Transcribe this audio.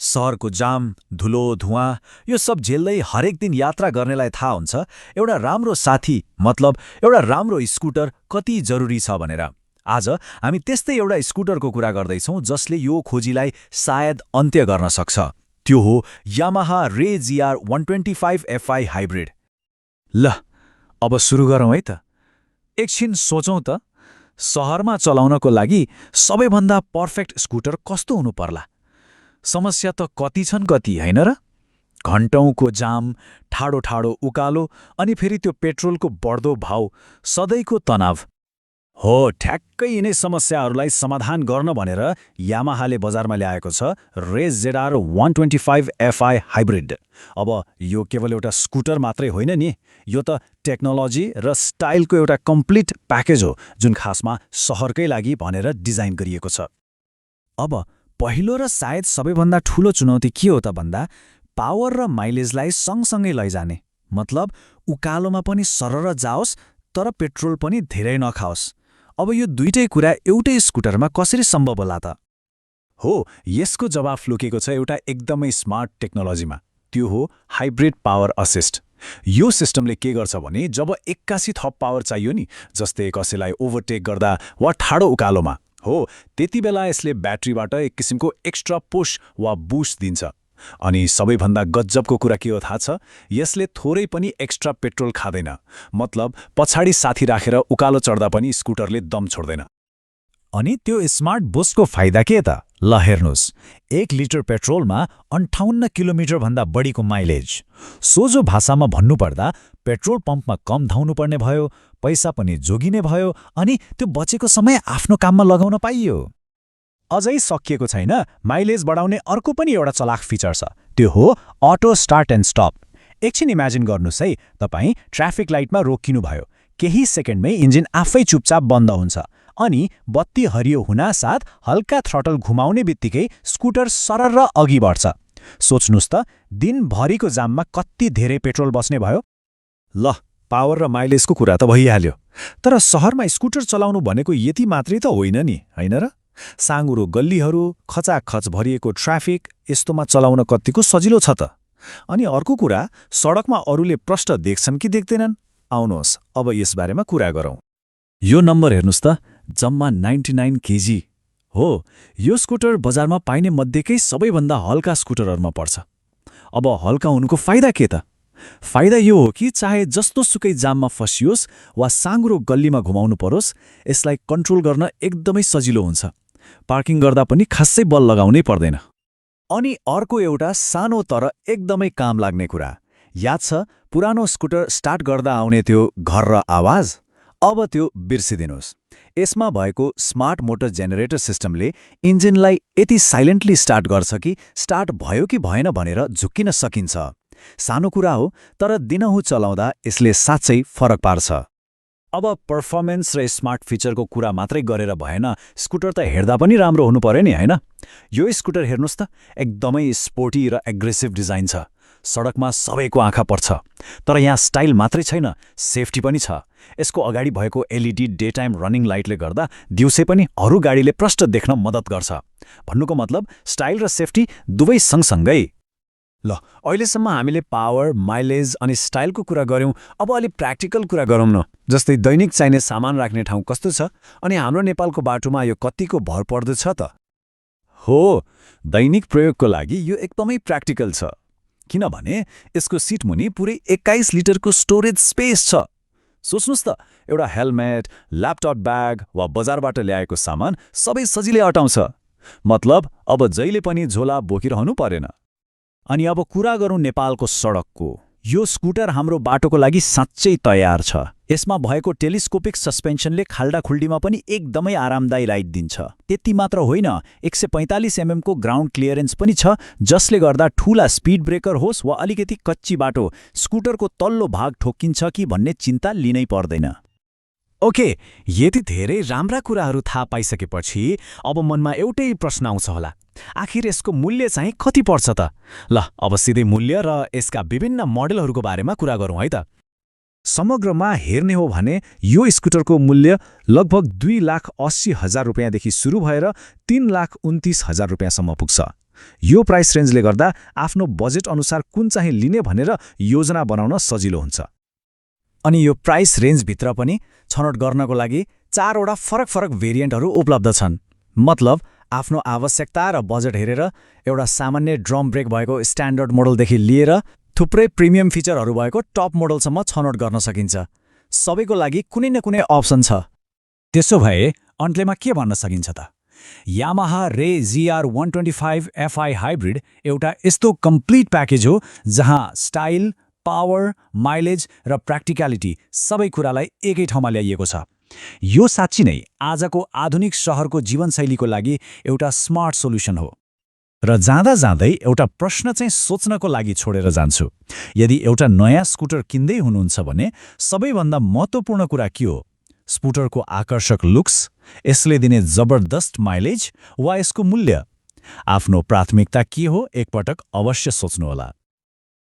शहरको जाम, धुलो, धुवाँ यो सब झेल्दै हरेक दिन यात्रा गर्नेलाई थाहा हुन्छ एउटा राम्रो साथी मतलब एउटा राम्रो स्कुटर कति जरुरी छ भनेर। आज हामी त्यस्तै एउटा स्कुटरको कुरा गर्दैछौँ जसले यो खोजीलाई सायद अन्त्य गर्न सक्छ। त्यो हो यामाहा रे GR 125 FI हाइब्रिड। ल अब सुरु गरौँ है त। एकछिन सोचौँ त, शहरमा चलाउनको लागि सबैभन्दा पर्फेक्ट स्कुटर कस्तो हुनु पर्ला? समस्या त कति छन् कति, हैन र? घण्टौँको जाम, ठाडो ठाडो उकालो अनि फेरि त्यो पेट्रोलको बढ्दो भाउ, सधैँको तनाव। हो, ठ्याक्कै यिनै समस्याहरूलाई समाधान गर्न भनेर यामाहाले बजारमा ल्याएको छ रे ZR 125 FI हाइब्रिड। अब यो केवल एउटा स्कुटर मात्रै होइन नि, यो त टेक्नोलोजी र स्टाइलको एउटा कम्प्लिट प्याकेज हो जुन खासमा सहरकै लागि भनेर डिजाइन गरिएको छ। अब पहिलो र सायद सबैभन्दा ठूलो चुनौती के हो त भन्दा पावर र माइलेजलाई सँगसँगै लैजाने। मतलब उकालोमा पनि सरर जाओस् तर पेट्रोल पनि धेरै नखाओस्। अब यो दुईटै कुरा एउटै स्कुटरमा कसरी सम्भव होला त? हो, यसको जवाफ लुकेको छ एउटा एकदमै स्मार्ट टेक्नोलोजीमा। त्यो हो हाइब्रिड पावर असिस्ट। यो सिस्टमले के गर्छ भने जब एक्कासी थप पावर चाहियो नि, जस्तै कसैलाई ओभरटेक गर्दा वा ठाडो उकालोमा, हो त्यति बेला यसले ब्याट्रीबाट एक किसिमको एक्स्ट्रा पुश वा बुस्ट दिन्छ। अनि सबैभन्दा गजबको कुरा के हो थाहा छ? यसले थोरै पनि एक्स्ट्रा पेट्रोल खाँदैन। मतलब पछाडि साथी राखेर उकालो चढ्दा पनि स्कुटरले दम छोड्दैन। अनि त्यो स्मार्ट बुस्टको फाइदा के त? ल हेर्नुस्, 1 लिटर पेट्रोलमा 58 किलोमिटरभन्दा बढीको माइलेज। सोझो भाषामा भन्नुपर्दा पेट्रोल पम्पमा कम धाउनुपर्ने भयो, पैसा पनि जोगिने भयो अनि त्यो बचेको समय आफ्नो काममा लगाउन पाइयो। अझै सकिएको छैन, माइलेज बढाउने अर्को पनि एउटा चलाक फिचर छ। त्यो हो अटो स्टार्ट एन्ड स्टप। एकछिन इमेजिन गर्नुस् है, तपाईँ ट्राफिक लाइटमा रोकिनुभयो, केही सेकेन्डमै इन्जिन आफै चुपचाप बन्द हुन्छ अनि बत्ती हरियो हुनासाथ हल्का थ्रटल घुमाउने बित्तिकै स्कुटर सरर अघि बढ्छ। सोच्नुस् त, दिनभरिको जाममा कति धेरै पेट्रोल बच्ने भयो। ल, पावर र माइलेजको कुरा त भइहाल्यो, तर सहरमा स्कुटर चलाउनु भनेको यति मात्रै त होइन नि, हैन र? साँगुरो गल्लीहरू, खचाखच भरिएको ट्राफिक, यस्तोमा चलाउन कतिको सजिलो छ त। अनि अर्को कुरा, सडकमा अरूले प्रष्ट देख्छन् कि देख्दैनन्? आउनुहोस् अब यसबारेमा कुरा गरौँ। यो नम्बर हेर्नुस् त, जम्मा 99 केजी। हो, यो स्कुटर बजारमा पाइने मध्येकै सबैभन्दा हल्का स्कुटरहरूमा पर्छ। अब हल्का हुनुको फाइदा के त? फाइदा यो हो कि चाहे जस्तो सुकै जाममा फसियोस् वा साँगुरो गल्लीमा घुमाउनु परोस्, यसलाई कन्ट्रोल गर्न एकदमै सजिलो हुन्छ। पार्किङ गर्दा पनि खासै बल लगाउनै पर्दैन। अनि अर्को एउटा सानो तर एकदमै काम लाग्ने कुरा, याद छ पुरानो स्कुटर स्टार्ट गर्दा आउने त्यो घर र आवाज? अब त्यो बिर्सिदिनुहोस्। यसमा भएको स्मार्ट मोटर जेनेरेटर सिस्टमले इन्जिनलाई यति साइलेन्टली स्टार्ट गर्छ कि स्टार्ट भयो कि भएन भनेर झुक्किन सकिन्छ। सानो कुरा हो, तर दिनहुँ चलाउँदा यसले साँच्चै फरक पार्छ। अब पर्फर्मेन्स र स्मार्ट फिचरको कुरा मात्रै गरेर भएन, स्कुटर त हेर्दा पनि राम्रो हुनु पर्यो नि, हैन? यो स्कुटर हेर्नुस् त, एकदमै स्पोर्टी र एग्रेसिभ डिजाइन छ। सडकमा सबैको आँखा पर्छ। तर यहाँ स्टाइल मात्रै छैन, सेफ्टी पनि छ। यसको अगाडि भएको LED डे टाइम रनिङ लाइटले गर्दा दिउँसै पनि अरू गाडीले प्रष्ट देख्न मद्दत गर्छ। भन्नुको मतलब स्टाइल र सेफ्टी दुवै सँगसँगै। ल, अहिलेसम्म हामीले पावर, माइलेज अनि स्टाइलको कुरा गऱ्यौँ। अब अलि प्र्याक्टिकल कुरा गरौँ न। जस्तै दैनिक चाहिने सामान राख्ने ठाउँ कस्तो छ अनि हाम्रो नेपालको बाटोमा यो कतिको भर पर्दछ त? हो, दैनिक प्रयोगको लागि यो एकदमै प्र्याक्टिकल छ। किनभने यसको सिट मुनि पुरै 21 लिटरको स्टोरेज स्पेस छ। सोच्नुस् त, एउटा हेलमेट, ल्यापटप ब्याग वा बजारबाट ल्याएको सामान सबै सजिलै अटाउँछ। मतलब अब जहिले पनि झोला बोकिरहनु परेन। अनि अब कुरा गरौँ नेपालको सडकको। यो स्कुटर हाम्रो बाटोको लागि साँच्चै तयार छ। यसमा भएको टेलिस्कोपिक सस्पेन्सनले खाल्डाखुल्डीमा पनि एकदमै आरामदायी राइड दिन्छ। त्यति मात्र होइन, 145 mm को ग्राउन्ड क्लियरेन्स पनि छ, जसले गर्दा ठूला स्पिड ब्रेकर होस् वा अलिकति कच्ची बाटो, स्कुटरको तल्लो भाग ठोक्किन्छ कि भन्ने चिन्ता लिनै पर्दैन। ओके, यति धेरै राम्रा कुराहरू थाहा पाइसकेपछि अब मनमा एउटै प्रश्न आउँछ होला, आखिर यसको मूल्य चाहिँ कति पर्छ त? ल, अब सिधै मूल्य र यसका विभिन्न मोडलहरूको बारेमा कुरा गरौँ है त। समग्रमा हेर्ने हो भने यो स्कुटरको मूल्य लगभग 2,80,000 रुपैयाँदेखि सुरु भएर 3,29,000 रुपैयाँसम्म पुग्छ। यो प्राइस रेन्जले गर्दा आफ्नो बजेट अनुसार कुन चाहिँ लिने भनेर योजना बनाउन सजिलो हुन्छ। अनि यो प्राइस रेन्जभित्र पनि छनौट गर्नको लागि 4वटा फरक भेरिएन्टहरू उपलब्ध छन्। मतलब आफ्नो आवश्यकता र बजेट हेरेर एउटा सामान्य ड्रम ब्रेक भएको स्ट्यान्डर्ड मोडलदेखि लिएर थुप्रै प्रिमियम फिचरहरू भएको टप मोडलसम्म छनौट गर्न सकिन्छ। सबैको लागि कुनै न कुनै अप्सन छ। त्यसो भए अन्त्यमा के भन्न सकिन्छ त? यामाहा रे ZR125 FI हाइब्रिड एउटा यस्तो कम्प्लिट प्याकेज हो जहाँ स्टाइल, पावर, माइलेज र प्र्याक्टिकलिटी सबै कुरालाई एकै ठाउँमा ल्याइएको छ। यो साँच्चै नै आजको आधुनिक शहरको जीवनशैलीको लागि एउटा स्मार्ट सोल्युसन हो। र जाँदै एउटा प्रश्न चाहिँ सोच्नको लागि छोडेर जान्छु। यदि एउटा नयाँ स्कुटर किन्दै हुनुहुन्छ भने सबैभन्दा महत्त्वपूर्ण कुरा के हो? स्कुटरको आकर्षक लुक्स, यसले दिने जबरदस्त माइलेज वा यसको मूल्य? आफ्नो प्राथमिकता के हो एकपटक अवश्य सोच्नुहोला।